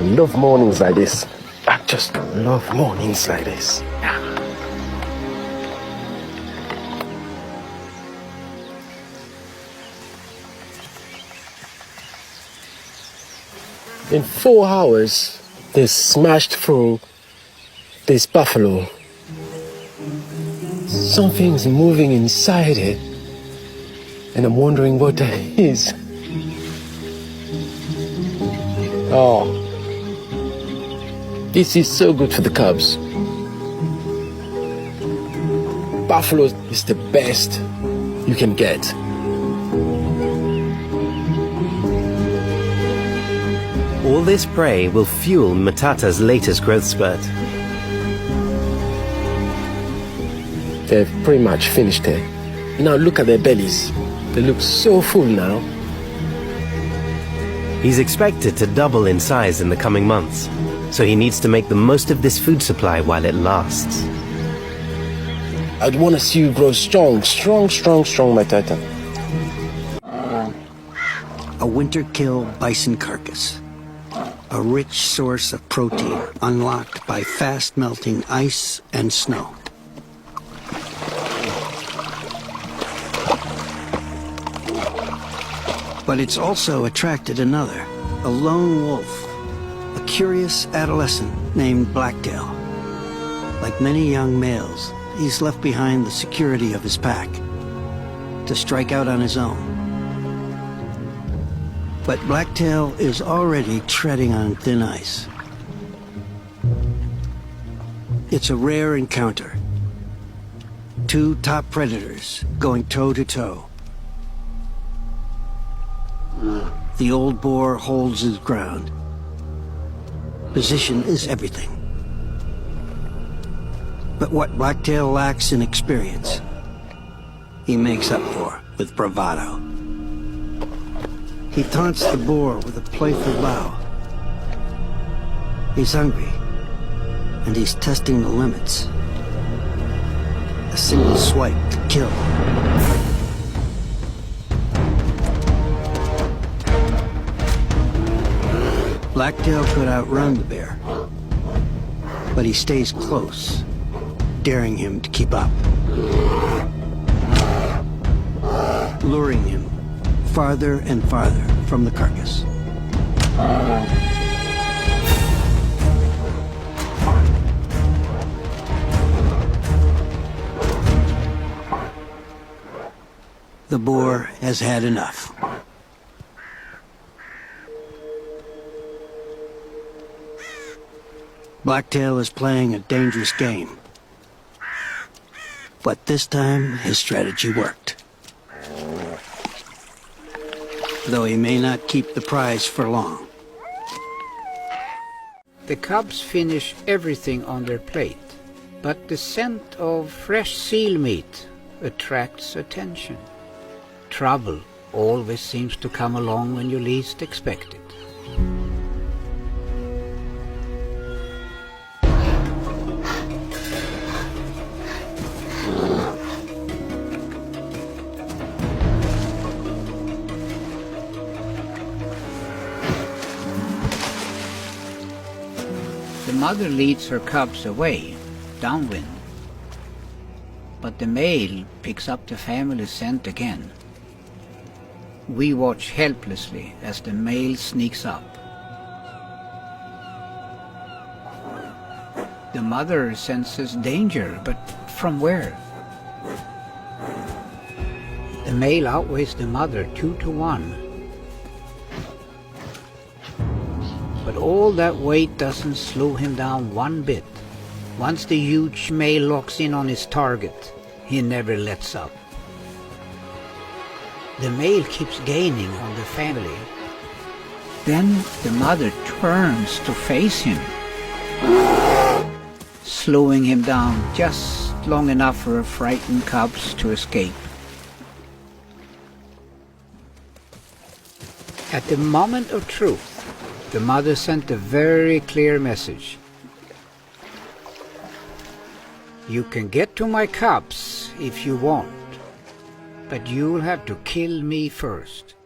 I love mornings like this. I just love mornings like this. In 4 hours, they smashed through this buffalo. Something's moving inside it, and I'm wondering what that is. Oh, this is so good for the cubs. Buffalo is the best you can get. All this prey will fuel Matata's latest growth spurt. They've pretty much finished it. Now look at their bellies. They look so full now. He's expected to double in size in the coming months, so he needs to make the most of this food supply while it lasts. I'd want to see you grow strong, Matata. A winter-kill bison carcass. A rich source of protein unlocked by fast-melting ice and snow. But it's also attracted another, a lone wolf, a curious adolescent named Blacktail. Like many young males, he's left behind the security of his pack to strike out on his own. But Blacktail is already treading on thin ice. It's a rare encounter. 2 top predators going toe-to-toe. The old boar holds his ground. Position is everything. But what Blacktail lacks in experience, he makes up for with bravado. He taunts the boar with a playful bow. He's hungry, and he's testing the limits. A single swipe to kill. Blacktail could outrun the bear, but he stays close, daring him to keep up. Luring him farther and farther from the carcass. The boar has had enough. Blacktail is playing a dangerous game. But this time, his strategy worked. Though he may not keep the prize for long. The cubs finish everything on their plate, but the scent of fresh seal meat attracts attention. Trouble always seems to come along when you least expect it. The mother leads her cubs away, downwind. But the male picks up the family scent again. We watch helplessly as the male sneaks up. The mother senses danger, but from where? The male outweighs the mother 2-to-1. But all that weight doesn't slow him down one bit. Once the huge male locks in on his target, he never lets up. The male keeps gaining on the family. Then the mother turns to face him, slowing him down just long enough for her frightened cubs to escape. At the moment of truth, the mother sent a very clear message. You can get to my cubs if you want, but you'll have to kill me first.